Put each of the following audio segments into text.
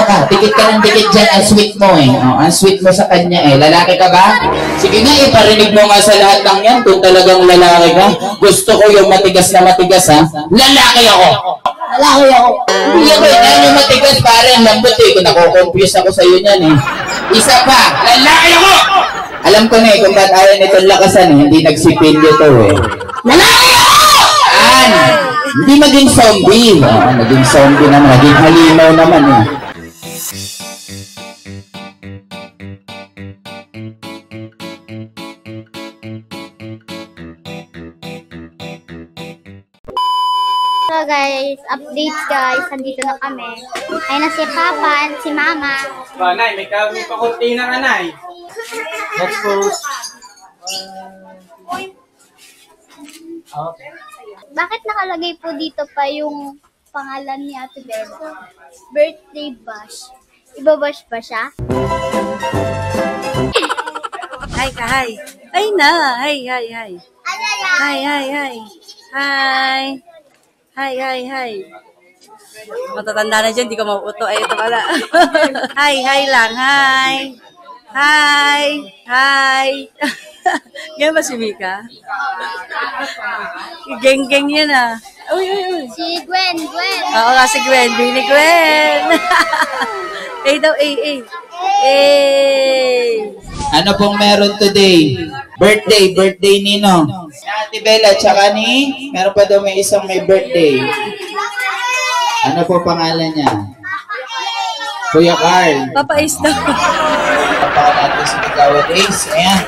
ka. Dikit ka ng dikit dyan. Ang sweet mo eh. Oh, ang sweet mo sa kanya eh. Lalaki ka ba? Sige nga, iparinig mo nga sa lahat ng yan kung talagang lalaki ka. Gusto ko yung matigas na matigas ha. Lalaki ako. Lalaki ako. Hindi ako eh. Yan yung matigas pare. Ang lambot eh. Kung nakukonfuse ako sa'yo niyan eh. Isa pa. Lalaki ako. Alam ko na eh kung ba't ayaw nitong lakasan eh. Hindi nagsipilyo to eh. Lalaki ako! Hindi maging zombie. Naging zombie naman. Naging halimaw naman eh. So guys, updates guys. Nandito na kami. Ay na si Papa at si Mama. Ba, Nay, may pakunti na ka, Nay. Let's post. Okay. Bakit nakalagay po dito pa yung pangalan ni Ate Bella? Birthday bash. Ibabash pa siya? Hi ka, hi. Ay na, hi, hi, hi. Hi, hi, hi. Hi. Hi, hi, hi. Matatanda na dyan, di ko mauuto. Ay, ito pala. Hi, hi lang, hi. Hi, hi. Ganyan ba si Mika? Geng-geng yan ah. Uy, uy, uy. Si Gwen. Oo nga si Gwen. Bini Gwen. Eh daw, eh. Ano pong meron today? Birthday nino. Ate Bella, tsaka ni, meron pa daw may isang may birthday. Ano po pangalan niya? Kuya Carl. Papa Ace daw. Papakan natin si Kagawad Ace. Ayan.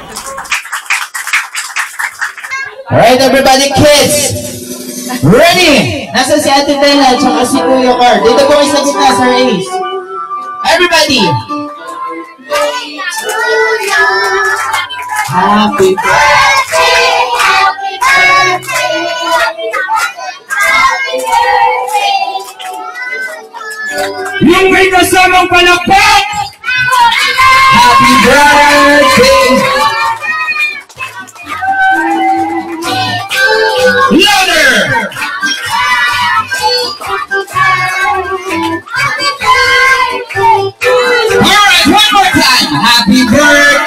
Alright, everybody, kids! Ready! Nasa si Ate Bella, tsaka si Kuya Carl. Dito po kayo sa gitna, Sir Ace. Everybody! Happy birthday! Happy birthday! Happy birthday! Yung may kasamang palakpak! Happy birthday! Louder! Alright, one more time! Happy birthday!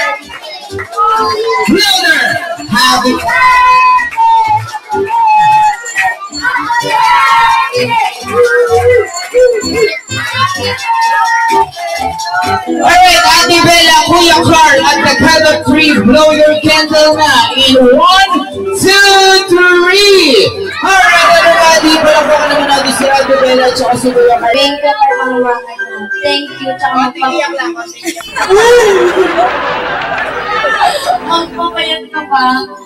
Louder! Happy Alright, Ate Bella, Kuya Carl, at the count of 3, blow your candle na in 1, 2, 3! Alright, everybody, palapakan naman natin si Ate Bella at si Kuya Carl. Thank you for pangulangan mo. Thank you. Tsaka magpapayat ka pa.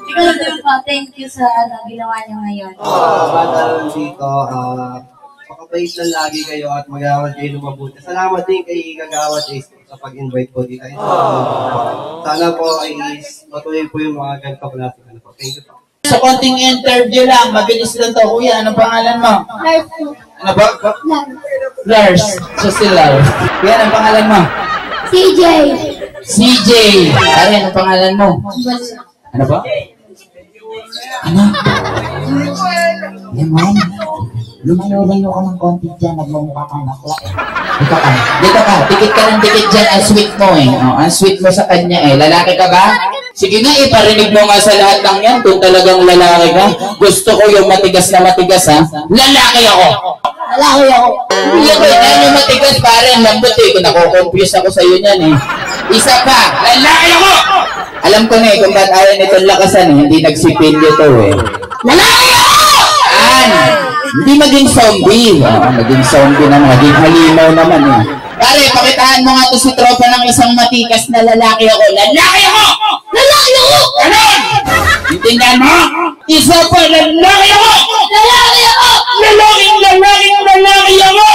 Ikaw lang din pa. Thank you sa ginawa niyo ngayon. Bata dito, pakapait lang lagi kayo at mag-awal kayo ng mabuti. Salamat din kay Kagawad Ace sa pag-invite po dito. Sana po ay patuloy po yung mga ganito po natin. Thank you po. Sa konting interview lang, mabilis lang to. Kuya, anong pangalan mo? Lars. Ano ba? Lars. So si Lars. Kuya, anong pangalan mo? CJ. CJ. Ari, anong pangalan mo? Ano ba? Ano? Lemon? Lumayo-layo ka ng konti dyan, nagmumukha kang nakla. Dito ka. Dikit ka ng dikit dyan. Ang sweet mo eh. Oh, ang sweet mo sa kanya eh. Lalaki ka ba? Sige nga, iparinig mo nga sa lahat ng yan kung talagang lalaki ka. Gusto ko yung matigas na matigas ha. Lalaki ako. Lalaki ako. Hindi ako eh. Yan yung matigas pare. Ang lambot eh. Kung nakukonfuse ako sa'yo niyan eh. Isa pa. Lalaki ako. Alam ko na eh kung ba't ayaw nitong lakasan eh. Hindi nagsipilyo to eh. Lalaki ako! Hindi maging zombie. Naging zombie naman. Naging halimaw naman eh. Pare, pakitaan mo nga to si tropa ng isang matikas na lalaki ako. Lalaki ako! Lalaki ako! Ganon! Intindihan mo? Isa pa, lalaki ako! Lalaki ako! Lalaking lalaki ako!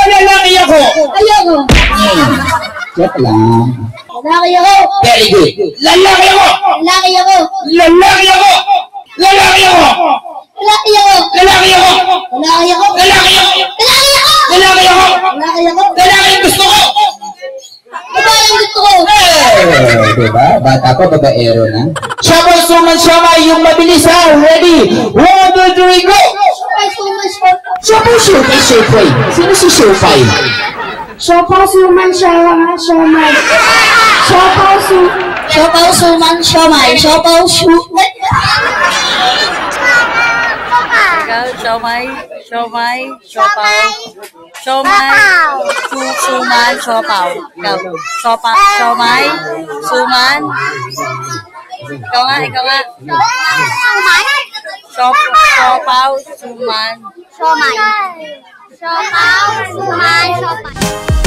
Lalaki ako! Ayoko. Joke lang. Lalaki ako. Very good. Lalaki ako! Lalaki ako. Lalaki ako! Lalaki ako! Lalaki ako. Lalaki ako! Lalaki ako. Lalaki ako! Lalaki ako. Lalaki ako! Lalaki ako. Lalaki ang gusto ko! Babae ang gusto ko. Diba? Bata pa, babaero na. Shabay, suman, shabay, yung mabilis ha. Ready? 1, 2, 3, go! Shabay, suman, shabay. Siopaw, siopay, siopay. Sino si siopay? Siopaw, suman, siomay. Siopaw, suman, siomay. Siopaw, Ikaw, siomay, siopaw. Siomay, suman, siopaw. Ikaw, siomay, suman. Ikaw nga. Siopaw, suman. Siomay. Siopaw, suman, siomay.